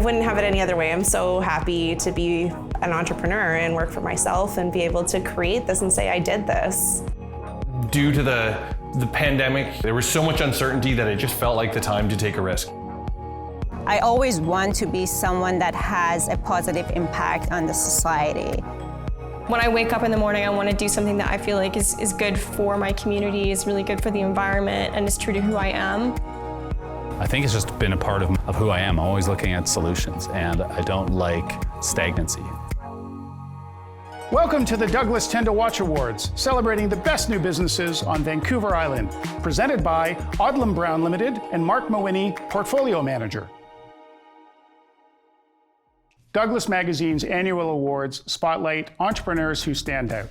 wouldn't have it any other way. I'm so happy to be an entrepreneur and work for myself and be able to create this and say I did this. Due to the pandemic, there was so much uncertainty that it just felt like the time to take a risk. I always want to be someone that has a positive impact on the society. When I wake up in the morning, I want to do something that I feel like is good for my community, is really good for the environment, and is true to who I am. I think it's just been a part of who I am. I'm always looking at solutions, and I don't like stagnancy. Welcome to the Douglas 10 to Watch Awards, celebrating the best new businesses on Vancouver Island, presented by Odlum Brown Limited and Mark Mawhinney, Portfolio Manager. Douglas Magazine's annual awards spotlight entrepreneurs who stand out.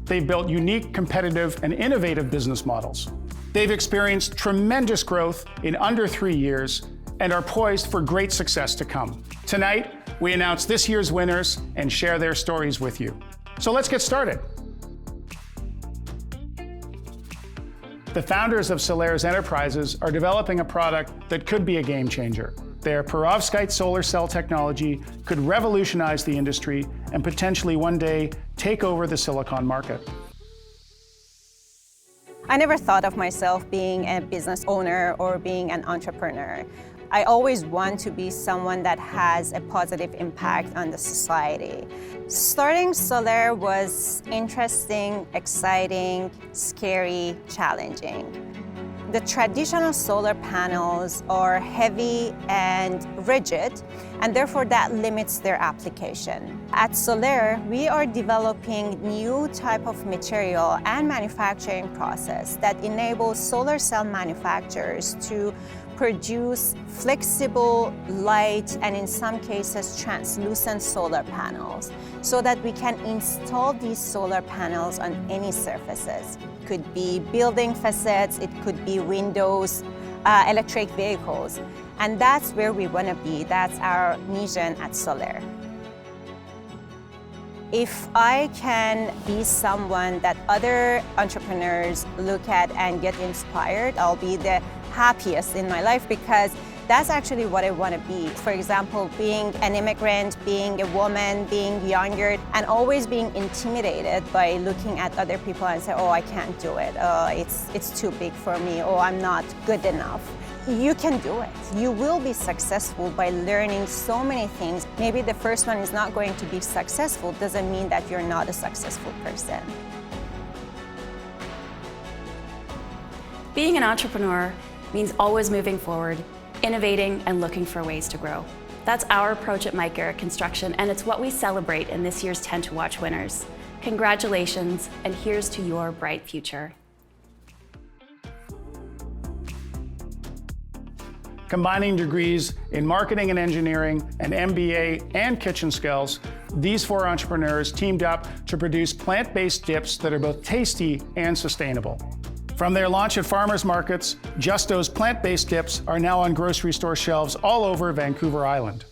They've built unique, competitive, and innovative business models. They've experienced tremendous growth in under 3 years and are poised for great success to come. Tonight, we announce this year's winners and share their stories with you. So let's get started. The founders of Solaire's Enterprises are developing a product that could be a game changer. Their perovskite solar cell technology could revolutionize the industry and potentially one day take over the silicon market. I never thought of myself being a business owner or being an entrepreneur. I always want to be someone that has a positive impact on the society. Starting Solaire was interesting, exciting, scary, challenging. The traditional solar panels are heavy and rigid, and therefore that limits their application. At Solaire, we are developing new type of material and manufacturing process that enables solar cell manufacturers to produce flexible, light, and in some cases translucent solar panels so that we can install these solar panels on any surfaces. It could be building facades, it could be windows, electric vehicles, and that's where we want to be. That's our mission at Solaire. If I can be someone that other entrepreneurs look at and get inspired, I'll be the happiest in my life, because that's actually what I want to be. For example, being an immigrant, being a woman, being younger, and always being intimidated by looking at other people and say, oh, I can't do it. Oh, it's too big for me. Oh, I'm not good enough. You can do it. You will be successful by learning so many things. Maybe the first one is not going to be successful, doesn't mean that you're not a successful person. Being an entrepreneur means always moving forward, innovating, and looking for ways to grow. That's our approach at Mike Garrett Construction, and it's what we celebrate in this year's 10 to Watch winners. Congratulations, and here's to your bright future. Combining degrees in marketing and engineering, an MBA, and kitchen skills, these 4 entrepreneurs teamed up to produce plant-based dips that are both tasty and sustainable. From their launch at farmers markets, Justos plant-based dips are now on grocery store shelves all over Vancouver Island.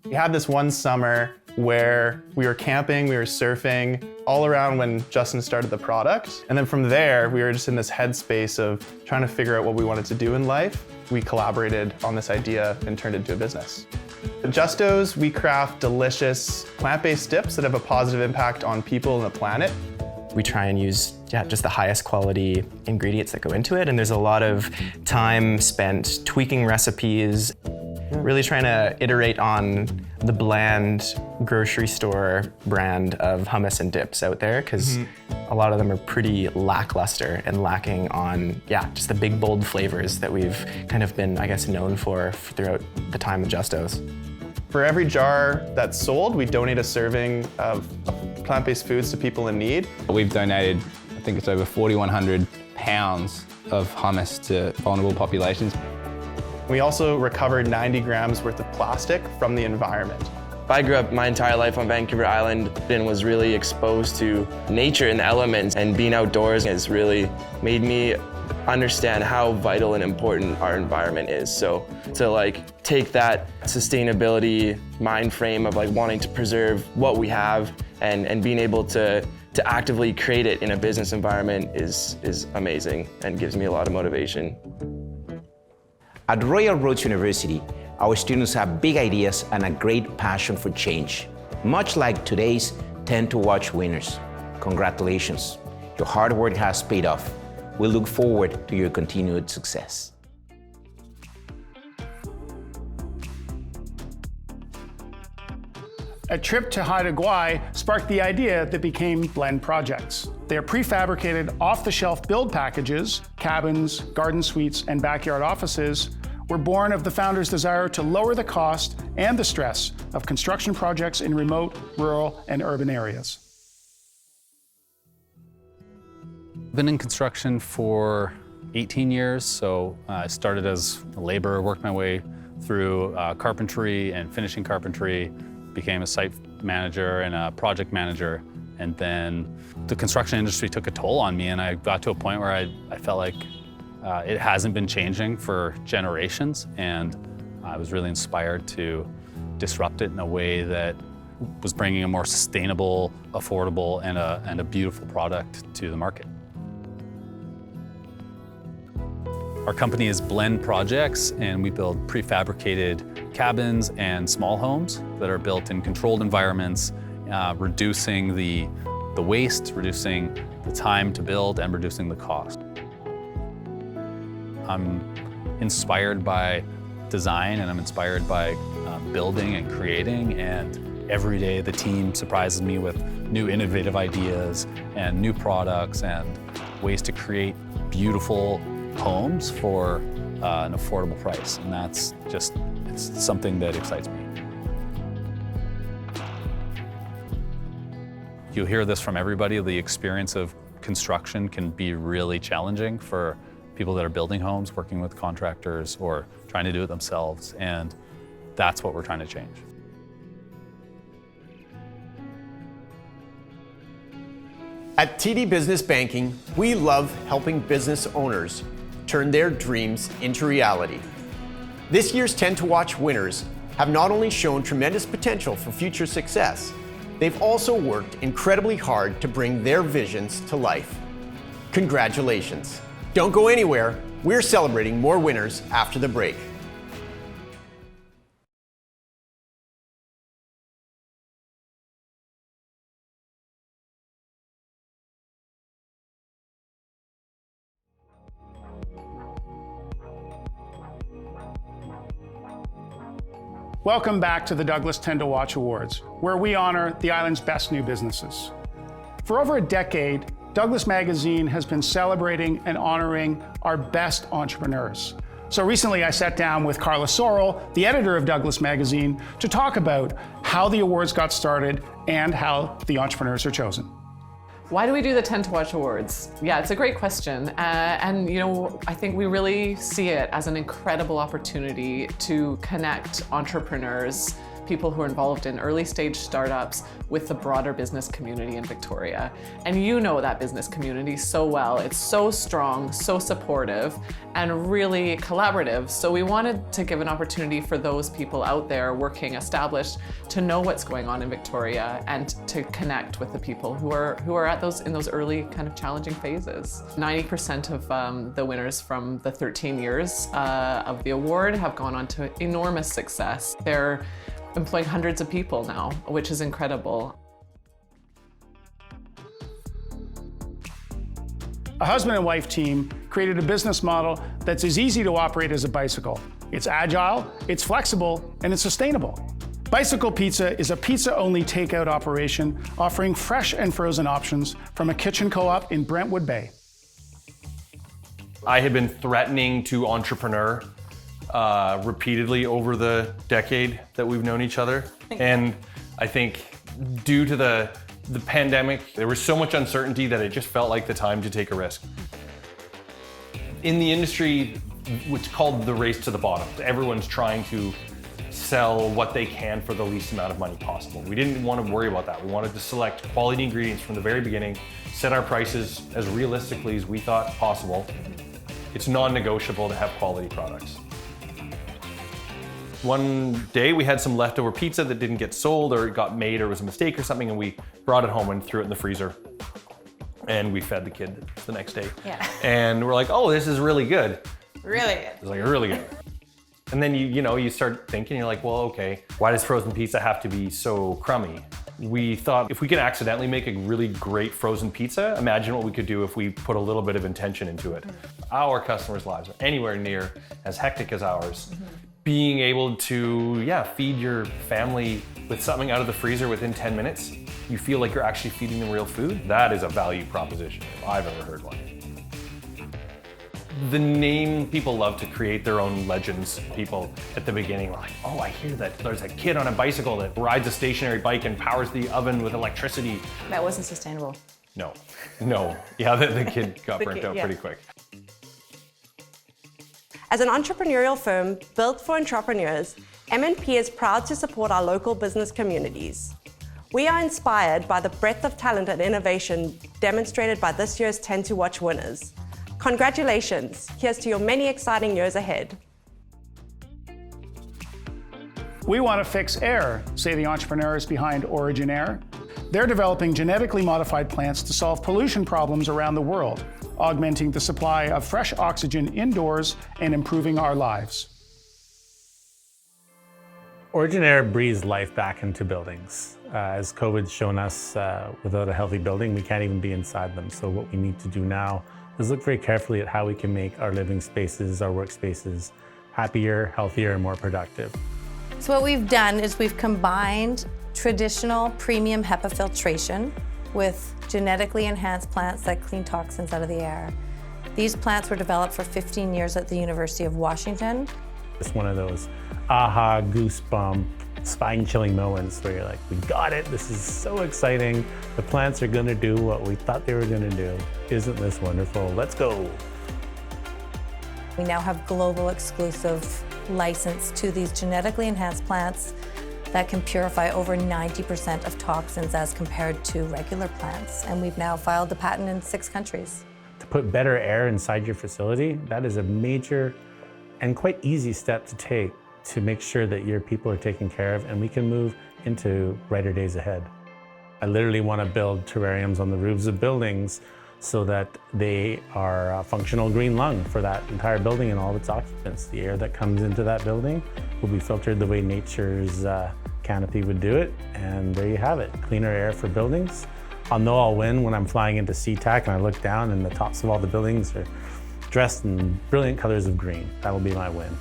We had this one summer where we were camping, we were surfing, all around when Justin started the product. And then from there, we were just in this headspace of trying to figure out what we wanted to do in life. We collaborated on this idea and turned it into a business. At Justos, we craft delicious plant-based dips that have a positive impact on people and the planet. We try and use just the highest quality ingredients that go into it, and there's a lot of time spent tweaking recipes, really trying to iterate on the bland grocery store brand of hummus and dips out there, because a lot of them are pretty lackluster and lacking on, just the big bold flavors that we've kind of been, I guess, known for throughout the time of Justos. For every jar that's sold, we donate a serving of plant-based foods to people in need. We've donated, I think it's over 4,100 pounds of hummus to vulnerable populations. We also recovered 90 grams worth of plastic from the environment. I grew up my entire life on Vancouver Island and was really exposed to nature and the elements, and being outdoors has really made me understand how vital and important our environment is. So to take that sustainability mind frame of wanting to preserve what we have and being able to actively create it in a business environment is amazing and gives me a lot of motivation. At Royal Roads University, our students have big ideas and a great passion for change, much like today's 10 to Watch winners. Congratulations. Your hard work has paid off. We look forward to your continued success. A trip to Haida Gwaii sparked the idea that became Blend Projects. They are prefabricated, off-the-shelf build packages, cabins, garden suites, and backyard offices were born of the founders' desire to lower the cost and the stress of construction projects in remote, rural, and urban areas. I've been in construction for 18 years, so I started as a laborer, worked my way through carpentry and finishing carpentry, became a site manager and a project manager, and then the construction industry took a toll on me, and I got to a point where I felt like it hasn't been changing for generations, and I was really inspired to disrupt it in a way that was bringing a more sustainable, affordable, and a beautiful product to the market. Our company is Blend Projects, and we build prefabricated cabins and small homes that are built in controlled environments, reducing the waste, reducing the time to build, and reducing the cost. I'm inspired by design, and I'm inspired by building and creating, and every day the team surprises me with new innovative ideas and new products and ways to create beautiful homes for an affordable price, and that's just, it's something that excites me. You'll hear this from everybody. The experience of construction can be really challenging for people that are building homes, working with contractors, or trying to do it themselves, and that's what we're trying to change. At TD Business Banking, we love helping business owners turn their dreams into reality. This year's 10 to Watch winners have not only shown tremendous potential for future success, they've also worked incredibly hard to bring their visions to life. Congratulations. Don't go anywhere. We're celebrating more winners after the break. Welcome back to the Douglas 10 to Watch Awards, where we honor the island's best new businesses. For over a decade, Douglas Magazine has been celebrating and honoring our best entrepreneurs. So recently I sat down with Carla Sorrell, the editor of Douglas Magazine, to talk about how the awards got started and how the entrepreneurs are chosen. Why do we do the 10 to Watch Awards? Yeah, it's a great question. And you know, I think we really see it as an incredible opportunity to connect entrepreneurs, people who are involved in early stage startups, with the broader business community in Victoria. And you know that business community so well. It's so strong, so supportive, and really collaborative. So we wanted to give an opportunity for those people out there working established to know what's going on in Victoria and to connect with the people who are at in those early kind of challenging phases. 90% of the winners from the 13 years of the award have gone on to enormous success. They're employing hundreds of people now, which is incredible. A husband and wife team created a business model that's as easy to operate as a bicycle. It's agile, it's flexible, and it's sustainable. Bicycle Pizza is a pizza-only takeout operation offering fresh and frozen options from a kitchen co-op in Brentwood Bay. I had been threatening to entrepreneur repeatedly over the decade that we've known each other. And I think due to the pandemic, there was so much uncertainty that it just felt like the time to take a risk. In the industry, it's called the race to the bottom. Everyone's trying to sell what they can for the least amount of money possible. We didn't want to worry about that. We wanted to select quality ingredients from the very beginning, set our prices as realistically as we thought possible. It's non-negotiable to have quality products. One day we had some leftover pizza that didn't get sold or it got made or was a mistake or something, and we brought it home and threw it in the freezer. And we fed the kid the next day. Yeah. And we're like, oh, this is really good. Really good. It's like really good. And then you start thinking, you're like, well, okay, why does frozen pizza have to be so crummy? We thought if we could accidentally make a really great frozen pizza, imagine what we could do if we put a little bit of intention into it. Our customers' lives are anywhere near as hectic as ours. Being able to, feed your family with something out of the freezer within 10 minutes, you feel like you're actually feeding them real food, that is a value proposition if I've ever heard one. The name, people love to create their own legends. People at the beginning were like, oh, I hear that there's a kid on a bicycle that rides a stationary bike and powers the oven with electricity. That wasn't sustainable. No. Yeah, the kid got burnt out pretty quick. As an entrepreneurial firm built for entrepreneurs, MeetMeEP is proud to support our local business communities. We are inspired by the breadth of talent and innovation demonstrated by this year's 10 to Watch winners. Congratulations, here's to your many exciting years ahead. We want to fix air, say the entrepreneurs behind Origin Air. They're developing genetically modified plants to solve pollution problems around the world, augmenting the supply of fresh oxygen indoors and improving our lives. Origin Air breathes life back into buildings. As COVID's shown us, without a healthy building, we can't even be inside them. So what we need to do now is look very carefully at how we can make our living spaces, our workspaces, happier, healthier, and more productive. So what we've done is we've combined traditional premium HEPA filtration with genetically enhanced plants that clean toxins out of the air. These plants were developed for 15 years at the University of Washington. It's one of those aha, goosebump, spine-chilling moments where you're like, we got it, this is so exciting. The plants are gonna do what we thought they were gonna do. Isn't this wonderful? Let's go. We now have global exclusive license to these genetically enhanced plants that can purify over 90% of toxins as compared to regular plants. And we've now filed the patent in 6 countries. To put better air inside your facility, that is a major and quite easy step to take to make sure that your people are taken care of and we can move into brighter days ahead. I literally want to build terrariums on the roofs of buildings so that they are a functional green lung for that entire building and all of its occupants. The air that comes into that building will be filtered the way nature's canopy would do it, and there you have it, cleaner air for buildings. I'll know I'll win when I'm flying into SeaTac and I look down and the tops of all the buildings are dressed in brilliant colors of green. That'll be my win.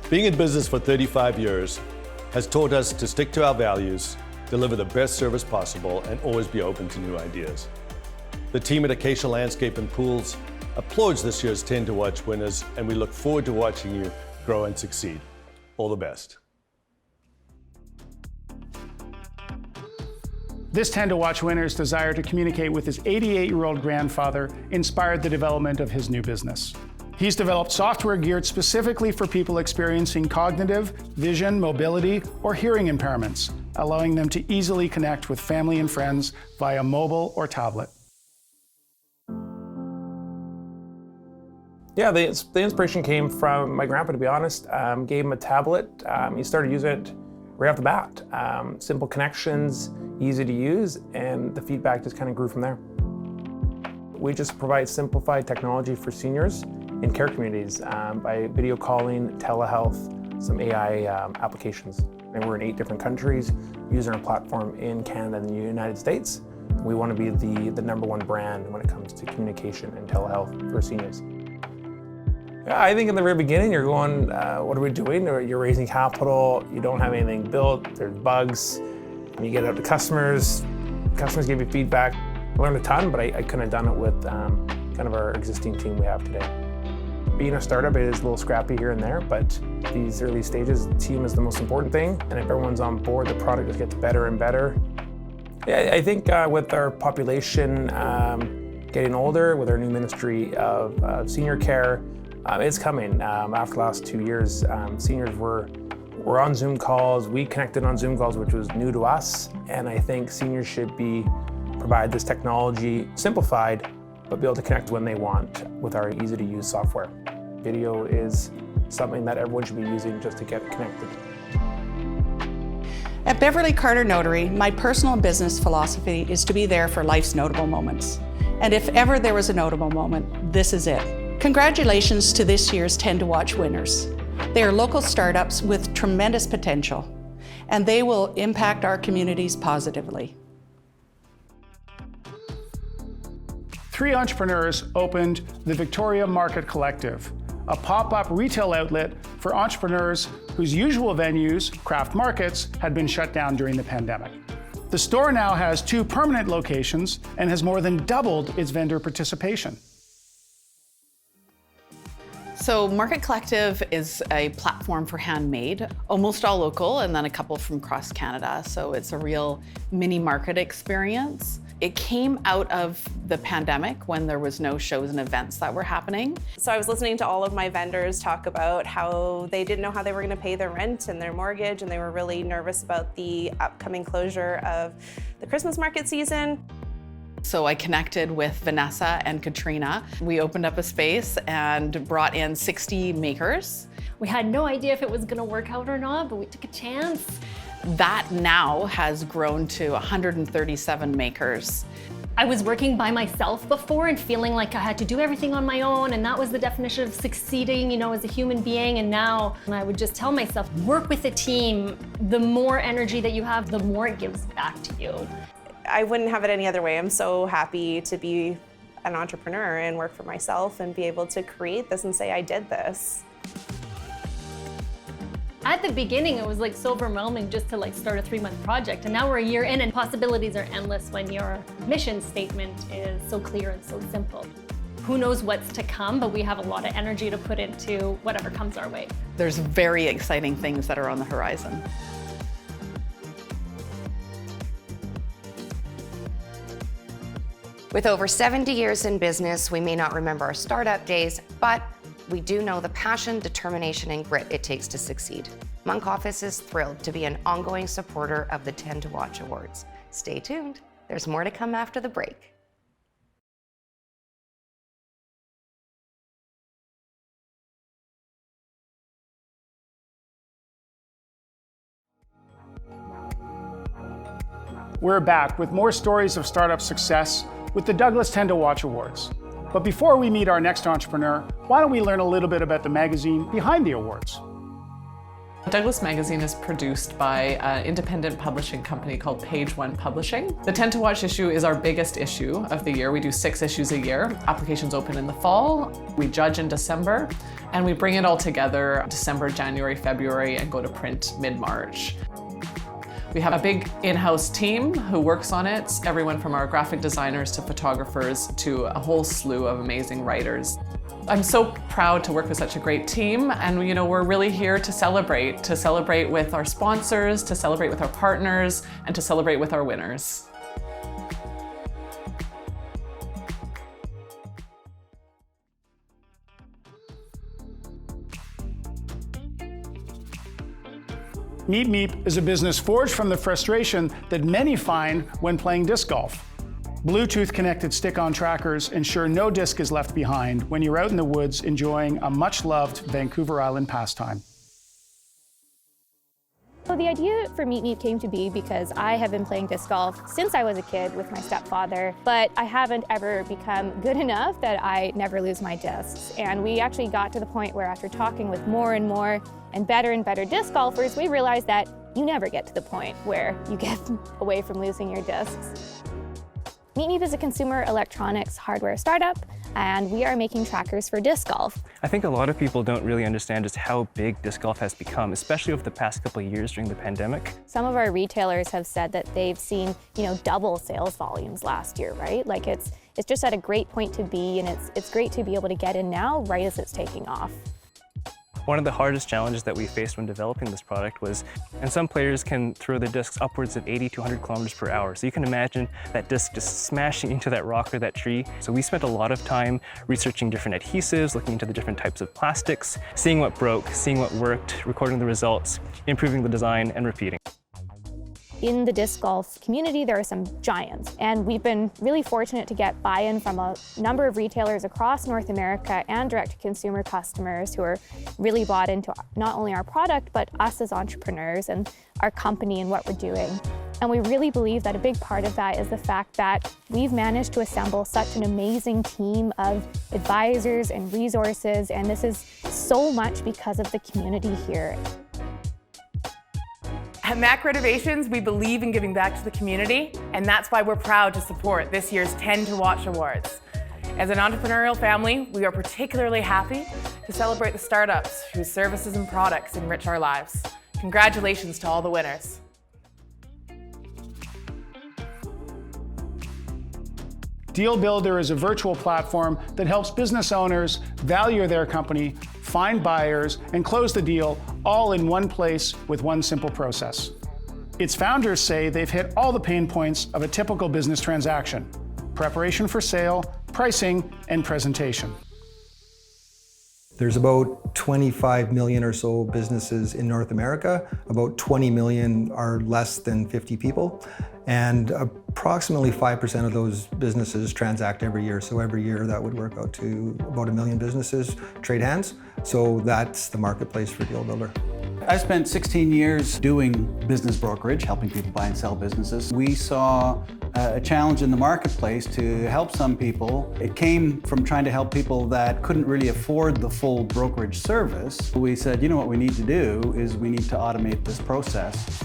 Being in business for 35 years has taught us to stick to our values, deliver the best service possible, and always be open to new ideas. The team at Acacia Landscape and Pools applauds this year's 10 to Watch winners, and we look forward to watching you grow and succeed. All the best. This 10 to Watch winner's desire to communicate with his 88-year-old grandfather inspired the development of his new business. He's developed software geared specifically for people experiencing cognitive, vision, mobility, or hearing impairments, allowing them to easily connect with family and friends via mobile or tablet. Yeah, the inspiration came from my grandpa, to be honest. Gave him a tablet. He started using it right off the bat. Simple connections, easy to use, and the feedback just kind of grew from there. We just provide simplified technology for seniors in care communities by video calling, telehealth, some AI applications. And we're in 8 different countries using our platform in Canada and the United States. We want to be the #1 brand when it comes to communication and telehealth for seniors. Yeah, I think in the very beginning you're going, what are we doing? Or you're raising capital, you don't have anything built, there's bugs, and you get out to customers give you feedback. I learned a ton, but I couldn't have done it with kind of our existing team we have today. Being a startup, it is a little scrappy here and there, but these early stages, the team is the most important thing, and if everyone's on board, the product just gets better and better. Yeah, I think with our population getting older, with our new Ministry of Senior Care, it's coming. After the last 2 years, seniors were on Zoom calls. We connected on Zoom calls, which was new to us, and I think seniors should provide this technology simplified, but be able to connect when they want with our easy-to-use software. Video is something that everyone should be using just to get connected. At Beverly Carter Notary, my personal and business philosophy is to be there for life's notable moments. And if ever there was a notable moment, this is it. Congratulations to this year's 10 to Watch winners. They are local startups with tremendous potential, and they will impact our communities positively. 3 entrepreneurs opened the Victoria Market Collective, a pop-up retail outlet for entrepreneurs whose usual venues, craft markets, had been shut down during the pandemic. The store now has 2 permanent locations and has more than doubled its vendor participation. So Market Collective is a platform for handmade, almost all local, and then a couple from across Canada. So it's a real mini market experience. It came out of the pandemic when there was no shows and events that were happening. So I was listening to all of my vendors talk about how they didn't know how they were going to pay their rent and their mortgage, and they were really nervous about the upcoming closure of the Christmas market season. So I connected with Vanessa and Katrina. We opened up a space and brought in 60 makers. We had no idea if it was going to work out or not, but we took a chance. That now has grown to 137 makers. I was working by myself before and feeling like I had to do everything on my own, and that was the definition of succeeding, you know, as a human being. And now I would just tell myself, work with a team. The more energy that you have, the more it gives back to you. I wouldn't have it any other way. I'm so happy to be an entrepreneur and work for myself and be able to create this and say I did this. At the beginning, it was like so overwhelming just to start a 3-month project. And now we're a year in and possibilities are endless when your mission statement is so clear and so simple. Who knows what's to come, but we have a lot of energy to put into whatever comes our way. There's very exciting things that are on the horizon. With over 70 years in business, we may not remember our startup days, but we do know the passion, determination, and grit it takes to succeed. Monk Office is thrilled to be an ongoing supporter of the 10 to Watch Awards. Stay tuned. There's more to come after the break. We're back with more stories of startup success with the Douglas 10 to Watch Awards. But before we meet our next entrepreneur, why don't we learn a little bit about the magazine behind the awards? Douglas Magazine is produced by an independent publishing company called Page One Publishing. The 10 to Watch issue is our biggest issue of the year. We do 6 issues a year. Applications open in the fall, we judge in December, and we bring it all together December, January, February, and go to print mid-March. We have a big in-house team who works on it, everyone from our graphic designers to photographers to a whole slew of amazing writers. I'm so proud to work with such a great team, and we're really here to celebrate with our sponsors, to celebrate with our partners, and to celebrate with our winners. MeetMeEP is a business forged from the frustration that many find when playing disc golf. Bluetooth-connected stick-on trackers ensure no disc is left behind when you're out in the woods enjoying a much-loved Vancouver Island pastime. So the idea for MeetMeEP came to be because I have been playing disc golf since I was a kid with my stepfather, but I haven't ever become good enough that I never lose my discs. And we actually got to the point where after talking with more and more and better disc golfers, we realized that you never get to the point where you get away from losing your discs. MeetMeEP is a consumer electronics hardware startup, and we are making trackers for disc golf. I think a lot of people don't really understand just how big disc golf has become, especially over the past couple of years during the pandemic. Some of our retailers have said that they've seen, double sales volumes last year, right? Like it's just at a great point to be, and it's great to be able to get in now right as it's taking off. One of the hardest challenges that we faced when developing this product was, and some players can throw their discs upwards of 80 to 100 kilometers per hour. So you can imagine that disc just smashing into that rock or that tree. So we spent a lot of time researching different adhesives, looking into the different types of plastics, seeing what broke, seeing what worked, recording the results, improving the design, and repeating. In the disc golf community, there are some giants, and we've been really fortunate to get buy-in from a number of retailers across North America and direct-to-consumer customers who are really bought into not only our product, but us as entrepreneurs and our company and what we're doing. And we really believe that a big part of that is the fact that we've managed to assemble such an amazing team of advisors and resources, and this is so much because of the community here. At Mac Renovations, we believe in giving back to the community, and that's why we're proud to support this year's 10 to Watch Awards. As an entrepreneurial family, we are particularly happy to celebrate the startups whose services and products enrich our lives. Congratulations to all the winners. DealBuilder is a virtual platform that helps business owners value their company, find buyers, and close the deal all in one place with one simple process. Its founders say they've hit all the pain points of a typical business transaction: preparation for sale, pricing, and presentation. There's about 25 million or so businesses in North America. About 20 million are less than 50 people. And approximately 5% of those businesses transact every year. So every year that would work out to about 1 million businesses trade hands. So that's the marketplace for DealBuilder. I spent 16 years doing business brokerage, helping people buy and sell businesses. We saw a challenge in the marketplace to help some people. It came from trying to help people that couldn't really afford the full brokerage service. We said, you know what we need to do is we need to automate this process.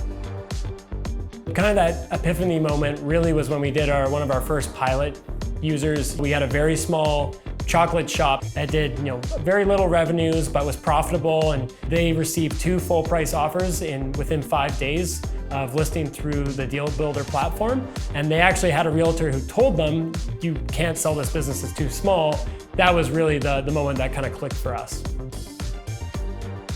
Kind of that epiphany moment really was when we did one of our first pilot users. We had a very small chocolate shop that did very little revenues but was profitable, and they received 2 full price offers within 5 days of listing through the DealBuilder platform. And they actually had a realtor who told them, you can't sell this business, it's too small. That was really the moment that kind of clicked for us.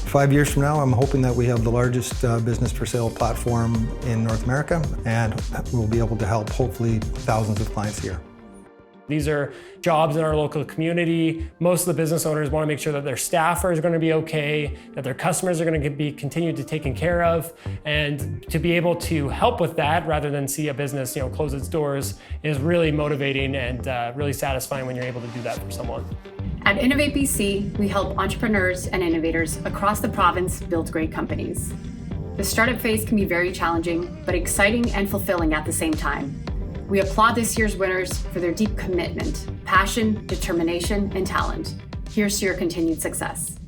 5 years from now, I'm hoping that we have the largest business for sale platform in North America, and we'll be able to help hopefully thousands of clients here. These are jobs in our local community. Most of the business owners want to make sure that their staff are going to be okay, that their customers are going to be continued to taken care of, and to be able to help with that rather than see a business close its doors is really motivating and really satisfying when you're able to do that for someone. At Innovate BC, we help entrepreneurs and innovators across the province build great companies. The startup phase can be very challenging, but exciting and fulfilling at the same time. We applaud this year's winners for their deep commitment, passion, determination, and talent. Here's to your continued success.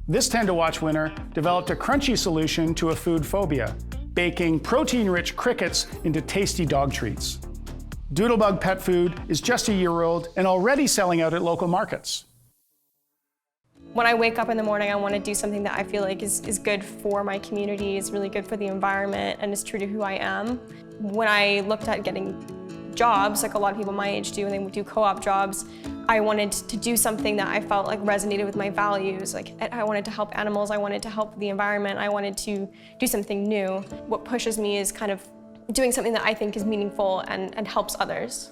This 10 to Watch winner developed a crunchy solution to a food phobia: baking protein-rich crickets into tasty dog treats. Doodlebug Pet Food is just a year old and already selling out at local markets. When I wake up in the morning, I want to do something that I feel like is good for my community, is really good for the environment, and is true to who I am. When I looked at getting jobs, like a lot of people my age do, and they do co-op jobs, I wanted to do something that I felt like resonated with my values. Like, I wanted to help animals, I wanted to help the environment, I wanted to do something new. What pushes me is kind of doing something that I think is meaningful and helps others.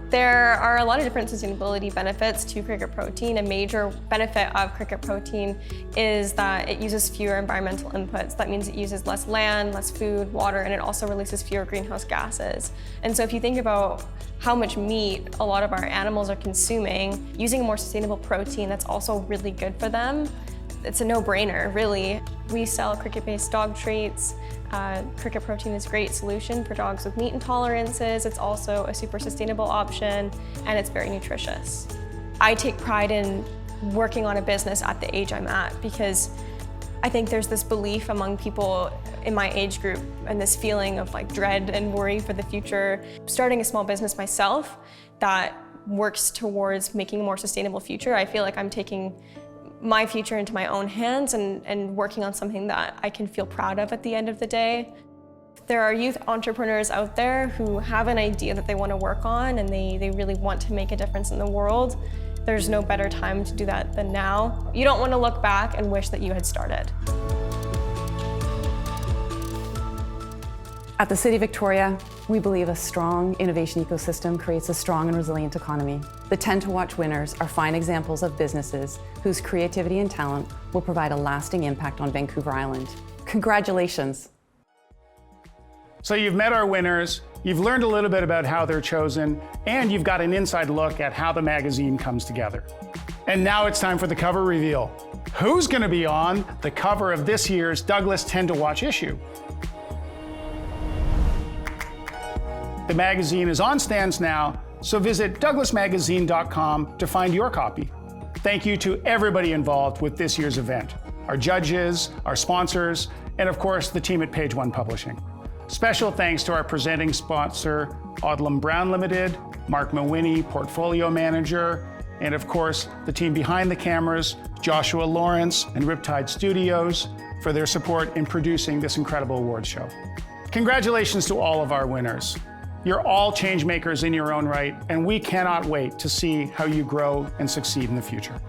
There are a lot of different sustainability benefits to cricket protein. A major benefit of cricket protein is that it uses fewer environmental inputs. That means it uses less land, less food, water, and it also releases fewer greenhouse gases. And so if you think about how much meat a lot of our animals are consuming, using a more sustainable protein that's also really good for them, it's a no-brainer, really. We sell cricket-based dog treats. Cricket protein is a great solution for dogs with meat intolerances. It's also a super sustainable option, and it's very nutritious. I take pride in working on a business at the age I'm at, because I think there's this belief among people in my age group and this feeling of like dread and worry for the future. Starting a small business myself that works towards making a more sustainable future, I feel like I'm taking my future into my own hands and working on something that I can feel proud of at the end of the day. There are youth entrepreneurs out there who have an idea that they want to work on and they really want to make a difference in the world. There's no better time to do that than now. You don't want to look back and wish that you had started. At the City of Victoria, we believe a strong innovation ecosystem creates a strong and resilient economy. The 10 to Watch winners are fine examples of businesses whose creativity and talent will provide a lasting impact on Vancouver Island. Congratulations. So you've met our winners, you've learned a little bit about how they're chosen, and you've got an inside look at how the magazine comes together. And now it's time for the cover reveal. Who's going to be on the cover of this year's Douglas 10 to Watch issue? The magazine is on stands now, so visit douglasmagazine.com to find your copy. Thank you to everybody involved with this year's event, our judges, our sponsors, and of course the team at Page One Publishing. Special thanks to our presenting sponsor, Odlum Brown Limited, Mark Mawhinney, Portfolio Manager, and of course the team behind the cameras, Joshua Lawrence and Riptide Studios, for their support in producing this incredible awards show. Congratulations to all of our winners. You're all change makers in your own right, and we cannot wait to see how you grow and succeed in the future.